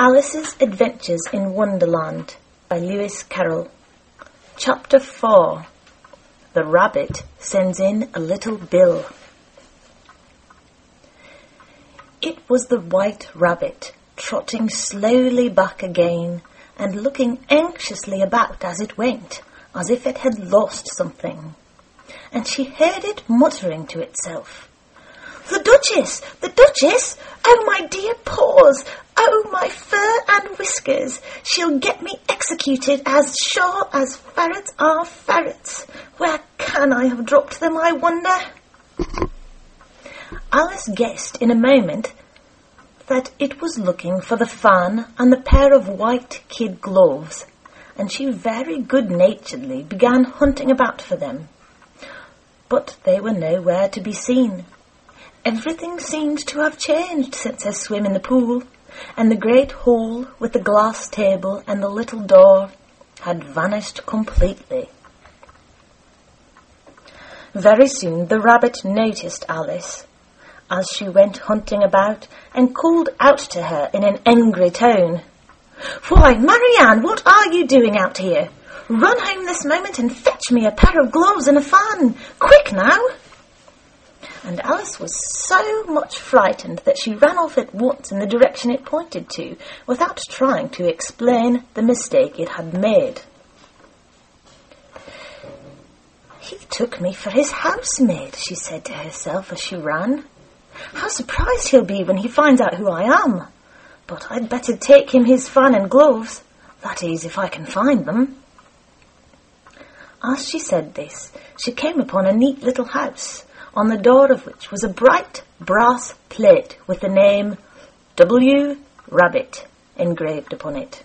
Alice's Adventures in Wonderland by Lewis Carroll. Chapter 4. The Rabbit Sends in a Little Bill. It was the White Rabbit, trotting slowly back again and looking anxiously about as it went, as if it had lost something. And she heard it muttering to itself, "The Duchess! The Duchess! Oh, my dear paws! Oh, my fur and whiskers! She'll get me executed as sure as ferrets are ferrets! Where can I have dropped them, I wonder?" Alice guessed in a moment that it was looking for the fan and the pair of white kid gloves, and she very good-naturedly began hunting about for them. But they were nowhere to be seen. Everything seemed to have changed since her swim in the pool, and the great hall with the glass table and the little door had vanished completely. Very soon the rabbit noticed Alice as she went hunting about and called out to her in an angry tone, "Why, Marianne, what are you doing out here? Run home this moment and fetch me a pair of gloves and a fan. Quick now!" And Alice was so much frightened that she ran off at once in the direction it pointed to, without trying to explain the mistake it had made. "He took me for his housemaid," she said to herself as she ran. "How surprised he'll be when he finds out who I am. But I'd better take him his fan and gloves, that is, if I can find them." As she said this, she came upon a neat little house, on the door of which was a bright brass plate with the name W. Rabbit engraved upon it.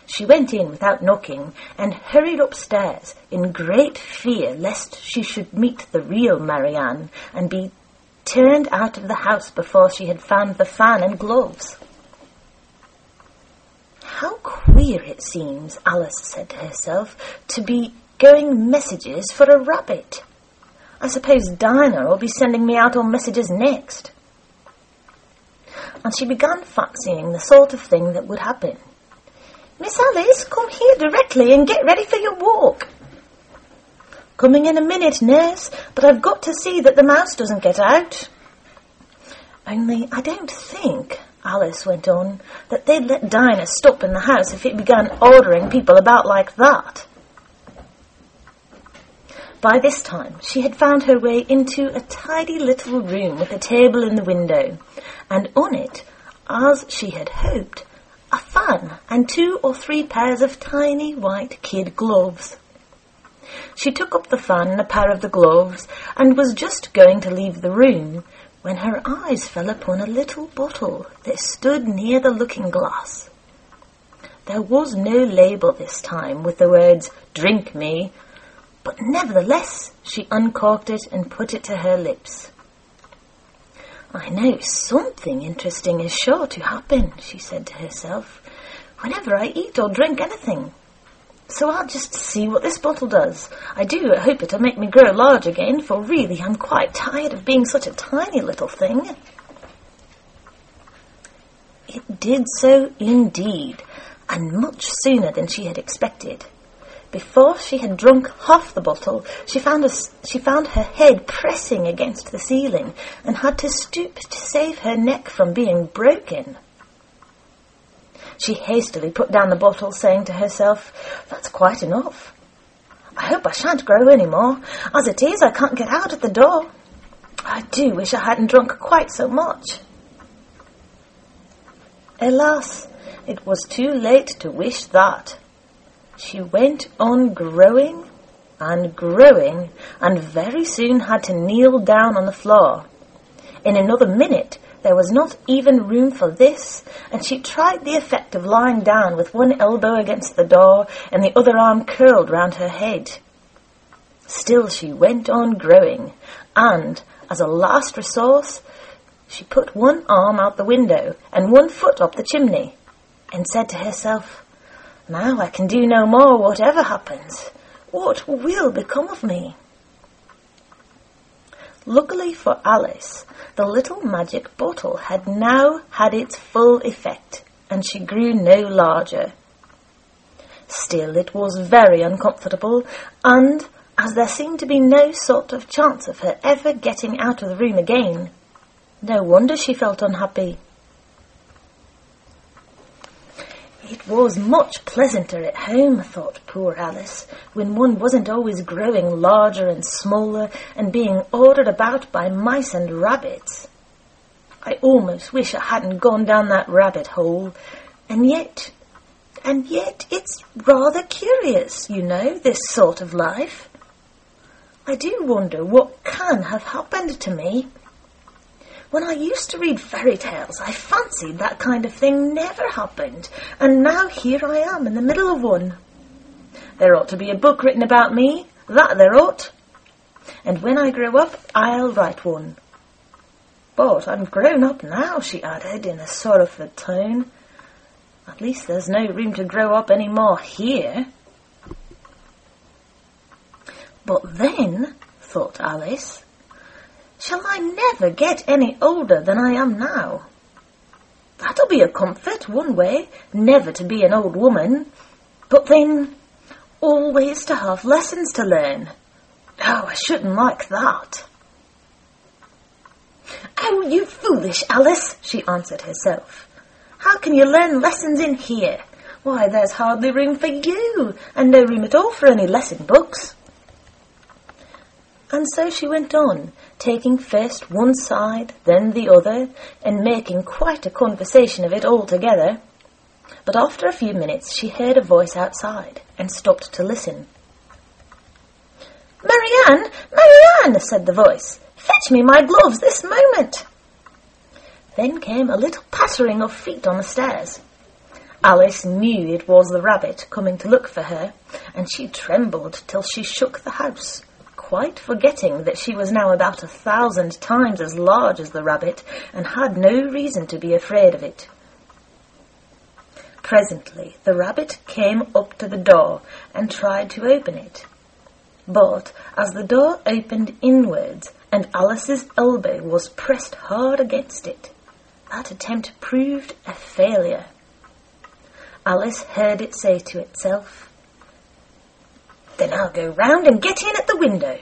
She went in without knocking and hurried upstairs in great fear lest she should meet the real Marianne and be turned out of the house before she had found the fan and gloves. "How queer it seems," Alice said to herself, "to be going messages for a rabbit. I suppose Dinah will be sending me out on messages next." And she began fancying the sort of thing that would happen. "Miss Alice, come here directly and get ready for your walk." "Coming in a minute, nurse, but I've got to see that the mouse doesn't get out." "Only I don't think," Alice went on, "that they'd let Dinah stop in the house if it began ordering people about like that." By this time she had found her way into a tidy little room with a table in the window, and on it, as she had hoped, a fan and 2 or 3 pairs of tiny white kid gloves. She took up the fan and a pair of the gloves and was just going to leave the room when her eyes fell upon a little bottle that stood near the looking-glass. There was no label this time with the words "Drink me," but nevertheless she uncorked it and put it to her lips. "I know something interesting is sure to happen," she said to herself, "whenever I eat or drink anything. So I'll just see what this bottle does. I do hope it'll make me grow large again, for really I'm quite tired of being such a tiny little thing." It did so indeed, and much sooner than she had expected. Before she had drunk half the bottle, she found her head pressing against the ceiling and had to stoop to save her neck from being broken. She hastily put down the bottle, saying to herself, "That's quite enough. I hope I shan't grow any more. As it is, I can't get out at the door. I do wish I hadn't drunk quite so much." Alas, it was too late to wish that. She went on growing and growing, and very soon had to kneel down on the floor. In another minute there was not even room for this, and she tried the effect of lying down with one elbow against the door and the other arm curled round her head. Still she went on growing, and, as a last resource, she put one arm out the window and one foot up the chimney, and said to herself, "Now I can do no more, whatever happens. What will become of me?" Luckily for Alice, the little magic bottle had now had its full effect, and she grew no larger. Still, it was very uncomfortable, and as there seemed to be no sort of chance of her ever getting out of the room again, no wonder she felt unhappy. It was much pleasanter at home, thought poor Alice, when one wasn't always growing larger and smaller and being ordered about by mice and rabbits. I almost wish I hadn't gone down that rabbit hole, and yet it's rather curious, you know, this sort of life. I do wonder what can have happened to me. When I used to read fairy tales, I fancied that kind of thing never happened, and now here I am in the middle of one. There ought to be a book written about me, that there ought. And when I grow up, I'll write one. But I'm grown up now, she added in a sorrowful tone. At least there's no room to grow up any more here. But then, thought Alice, shall I never get any older than I am now? That'll be a comfort, one way, never to be an old woman. But then, always to have lessons to learn. Oh, I shouldn't like that. Oh, you foolish Alice, she answered herself. How can you learn lessons in here? Why, there's hardly room for you, and no room at all for any lesson books. And so she went on, taking first one side, then the other, and making quite a conversation of it altogether. But after a few minutes she heard a voice outside, and stopped to listen. "Marianne, Marianne," said the voice, "fetch me my gloves this moment." Then came a little pattering of feet on the stairs. Alice knew it was the rabbit coming to look for her, and she trembled till she shook the house, quite forgetting that she was now about 1,000 times as large as the rabbit, and had no reason to be afraid of it. Presently the rabbit came up to the door and tried to open it. But as the door opened inwards and Alice's elbow was pressed hard against it, that attempt proved a failure. Alice heard it say to itself, "Then I'll go round and get in at the window."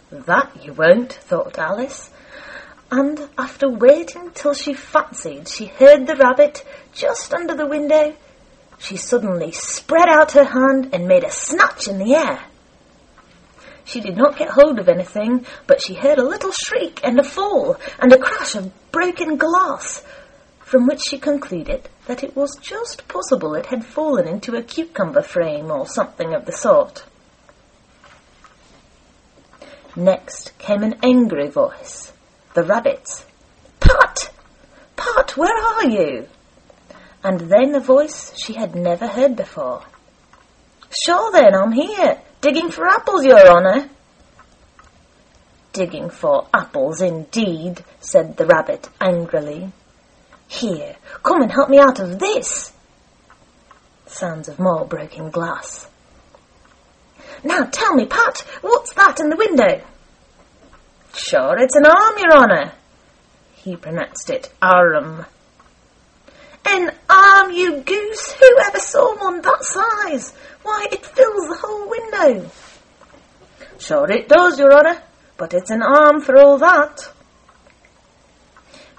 That you won't, thought Alice, and after waiting till she fancied she heard the rabbit just under the window, she suddenly spread out her hand and made a snatch in the air. She did not get hold of anything, but she heard a little shriek and a fall and a crash of broken glass, from which she concluded that it was just possible it had fallen into a cucumber frame or something of the sort. Next came an angry voice, the rabbit's. "Pat! Pat, where are you?" And then a voice she had never heard before. "Sure then, I'm here, digging for apples, your honour." "Digging for apples, indeed," said the rabbit angrily. "Here, come and help me out of this." Sounds of more broken glass. "Now tell me, Pat, what's that in the window?" "Sure, it's an arm, your honour." He pronounced it arm. "An arm, you goose! Who ever saw one that size? Why, it fills the whole window." "Sure it does, your honour, but it's an arm for all that."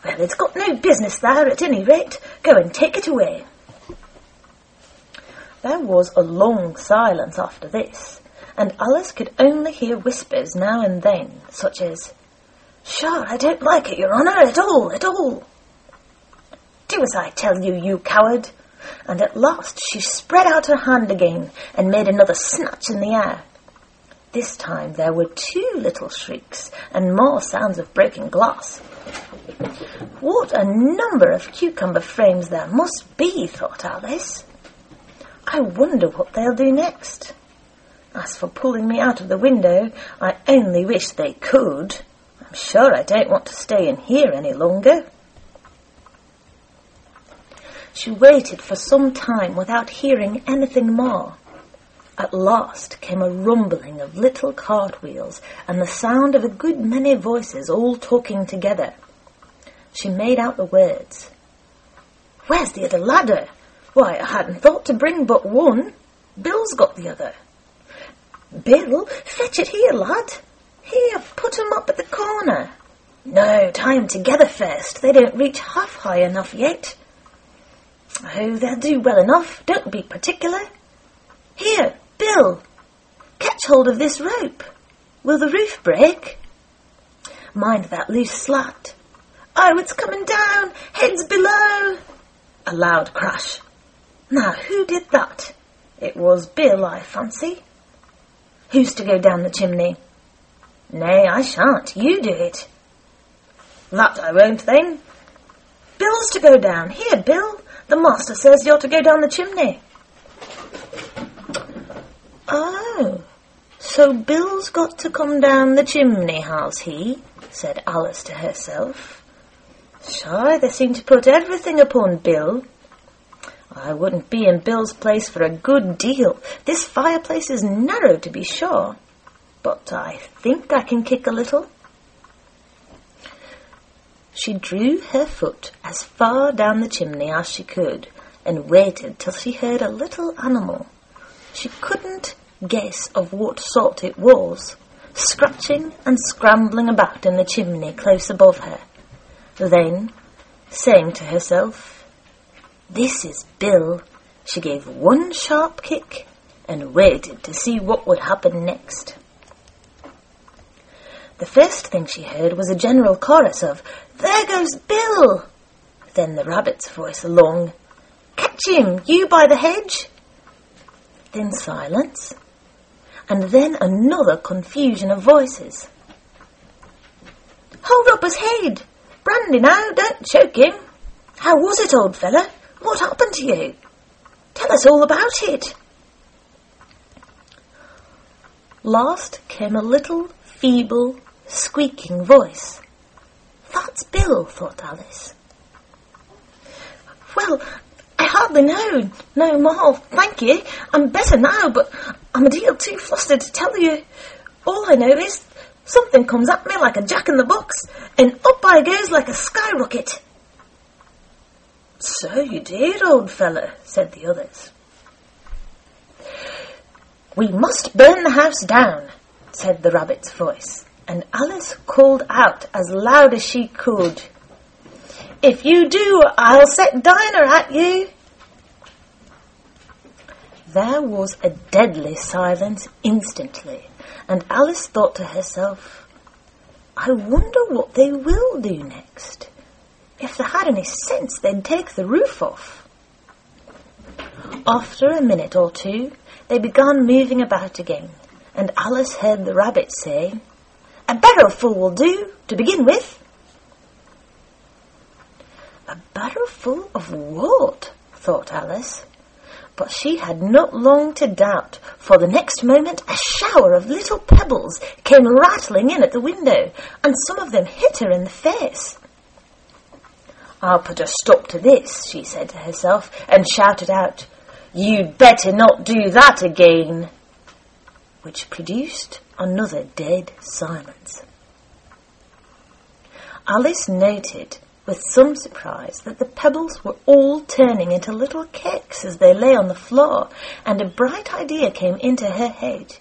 "Well, it's got no business there at any rate. Go and take it away." There was a long silence after this, and Alice could only hear whispers now and then, such as, "Sure, I don't like it, your honour, at all, at all." "Do as I tell you, you coward." And at last she spread out her hand again and made another snatch in the air. This time there were 2 little shrieks and more sounds of broken glass. What a number of cucumber frames there must be, thought Alice. I wonder what they'll do next. As for pulling me out of the window, I only wish they could. I'm sure I don't want to stay in here any longer. She waited for some time without hearing anything more. At last came a rumbling of little cartwheels and the sound of a good many voices all talking together. She made out the words, Where's the other ladder? Why, I hadn't thought to bring but one. Bill's got the other. Bill, fetch it here, lad. Here, put 'em up at the corner. No, tie 'em together first. They don't reach half high enough yet. Oh, they'll do well enough. Don't be particular. Here, Bill, catch hold of this rope. Will the roof break? Mind that loose slat. Oh, it's coming down. Heads below. A loud crash. Now, who did that? It was Bill, I fancy. Who's to go down the chimney? Nay, I shan't. You do it. That I won't, then. Bill's to go down. Here, Bill. The master says you're to go down the chimney. Oh, so Bill's got to come down the chimney, has he? Said Alice to herself. Sure, they seem to put everything upon Bill. I wouldn't be in Bill's place for a good deal. This fireplace is narrow, to be sure, but I think I can kick a little. She drew her foot as far down the chimney as she could and waited till she heard a little animal. She couldn't guess of what sort it was, scratching and scrambling about in the chimney close above her. Then, saying to herself, "This is Bill," she gave one sharp kick and waited to see what would happen next. The first thing she heard was a general chorus of, "There goes Bill!" Then the rabbit's voice along, "Catch him, you by the hedge!" Then silence, and then another confusion of voices. "Hold up his head! Brandy now, don't choke him! How was it, old fella? What happened to you? Tell us all about it!" Last came a little, feeble, squeaking voice. "That's Bill," thought Alice. "Well, I hardly know no more, thank you. I'm better now, but I'm a deal too flustered to tell you. All I know is something comes at me like a jack-in-the-box, and up I goes like a skyrocket." "So you did, old fella," said the others. "We must burn the house down," said the rabbit's voice, and Alice called out as loud as she could, "If you do, I'll set Dinah at you." There was a deadly silence instantly, and Alice thought to herself, "I wonder what they will do next. If they had any sense, they'd take the roof off." After a minute or two, they began moving about again, and Alice heard the rabbit say, "A barrowful will do, to begin with." A barrowful of what? thought Alice. But she had not long to doubt, for the next moment a shower of little pebbles came rattling in at the window, and some of them hit her in the face. "I'll put a stop to this," she said to herself, and shouted out, "You'd better not do that again," which produced another dead silence. Alice noted with some surprise that the pebbles were all turning into little cakes as they lay on the floor, and a bright idea came into her head.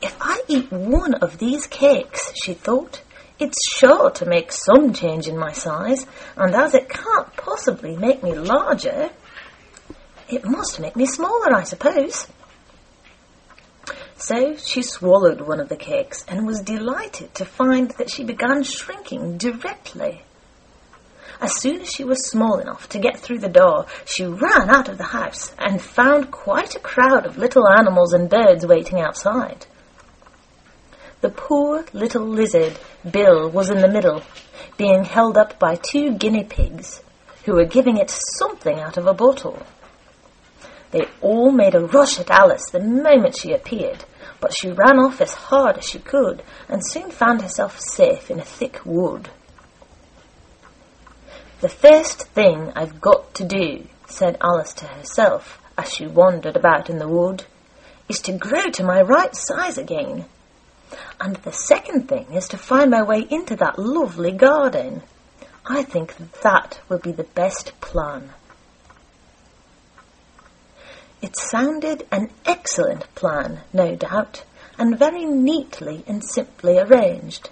"If I eat one of these cakes," she thought, "it's sure to make some change in my size, and as it can't possibly make me larger, it must make me smaller, I suppose." So she swallowed one of the cakes and was delighted to find that she began shrinking directly. As soon as she was small enough to get through the door, she ran out of the house and found quite a crowd of little animals and birds waiting outside. The poor little lizard, Bill, was in the middle, being held up by 2 guinea pigs, who were giving it something out of a bottle. They all made a rush at Alice the moment she appeared, but she ran off as hard as she could and soon found herself safe in a thick wood. "The first thing I've got to do," said Alice to herself as she wandered about in the wood, "is to grow to my right size again. And the second thing is to find my way into that lovely garden. I think that will be the best plan." It sounded an excellent plan, no doubt, and very neatly and simply arranged.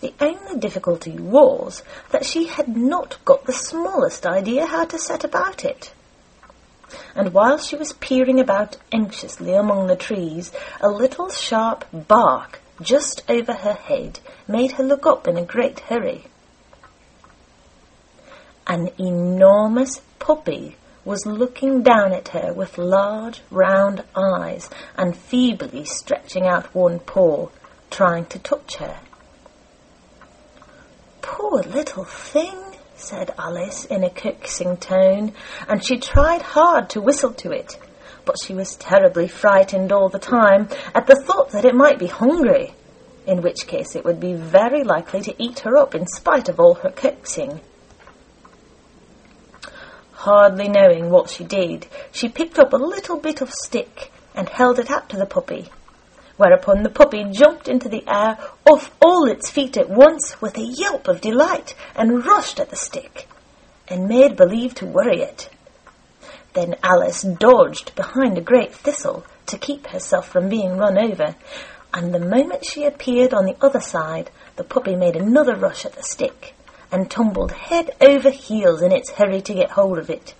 The only difficulty was that she had not got the smallest idea how to set about it. And while she was peering about anxiously among the trees, a little sharp bark just over her head made her look up in a great hurry. An enormous puppy was looking down at her with large round eyes and feebly stretching out one paw, trying to touch her. "Poor little thing," said Alice in a coaxing tone, and she tried hard to whistle to it, but she was terribly frightened all the time at the thought that it might be hungry, in which case it would be very likely to eat her up in spite of all her coaxing. Hardly knowing what she did, she picked up a little bit of stick and held it out to the puppy, whereupon the puppy jumped into the air off all its feet at once with a yelp of delight and rushed at the stick and made believe to worry it. Then Alice dodged behind a great thistle to keep herself from being run over, and the moment she appeared on the other side, the puppy made another rush at the stick and tumbled head over heels in its hurry to get hold of it.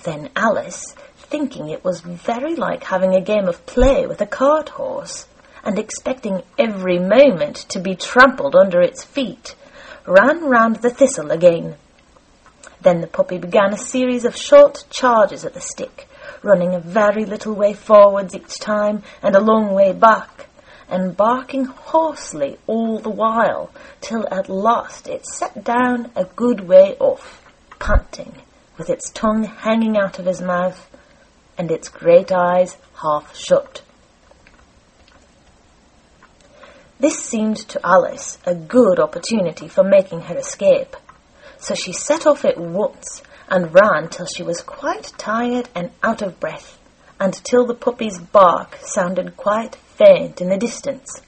Then Alice, thinking it was very like having a game of play with a cart horse, and expecting every moment to be trampled under its feet, ran round the thistle again. Then the puppy began a series of short charges at the stick, running a very little way forwards each time and a long way back, and barking hoarsely all the while, till at last it sat down a good way off, panting, with its tongue hanging out of his mouth, and its great eyes half shut. This seemed to Alice a good opportunity for making her escape, so she set off at once and ran till she was quite tired and out of breath, and till the puppy's bark sounded quite faint in the distance.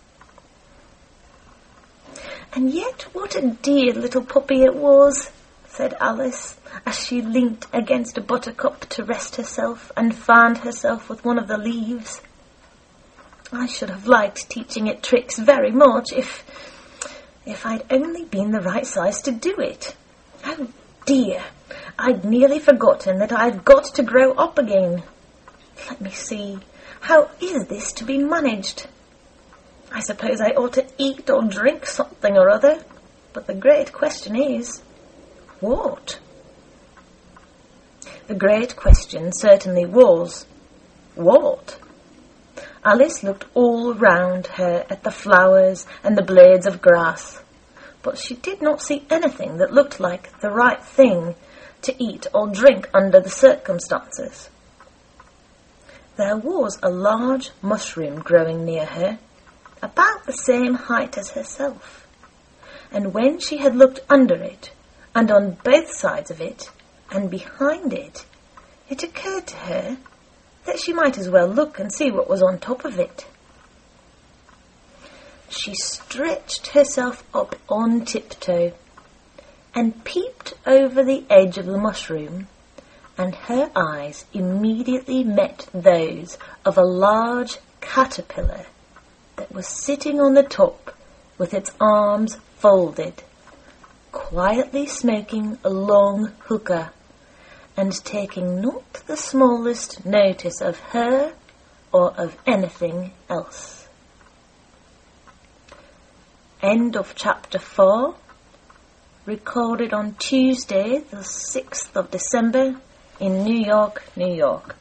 "And yet what a dear little puppy it was," said Alice, as she leant against a buttercup to rest herself and fanned herself with one of the leaves. "I should have liked teaching it tricks very much if I'd only been the right size to do it. Oh dear, I'd nearly forgotten that I'd got to grow up again. Let me see, how is this to be managed? I suppose I ought to eat or drink something or other, but the great question is, what?" The great question certainly was, what? Alice looked all round her at the flowers and the blades of grass, but she did not see anything that looked like the right thing to eat or drink under the circumstances. There was a large mushroom growing near her, about the same height as herself, and when she had looked under it, and on both sides of it, and behind it, it occurred to her that she might as well look and see what was on top of it. She stretched herself up on tiptoe and peeped over the edge of the mushroom, and her eyes immediately met those of a large caterpillar that was sitting on the top with its arms folded, quietly smoking a long hookah and taking not the smallest notice of her or of anything else. End of chapter 4, recorded on Tuesday the 6th of December in New York, New York.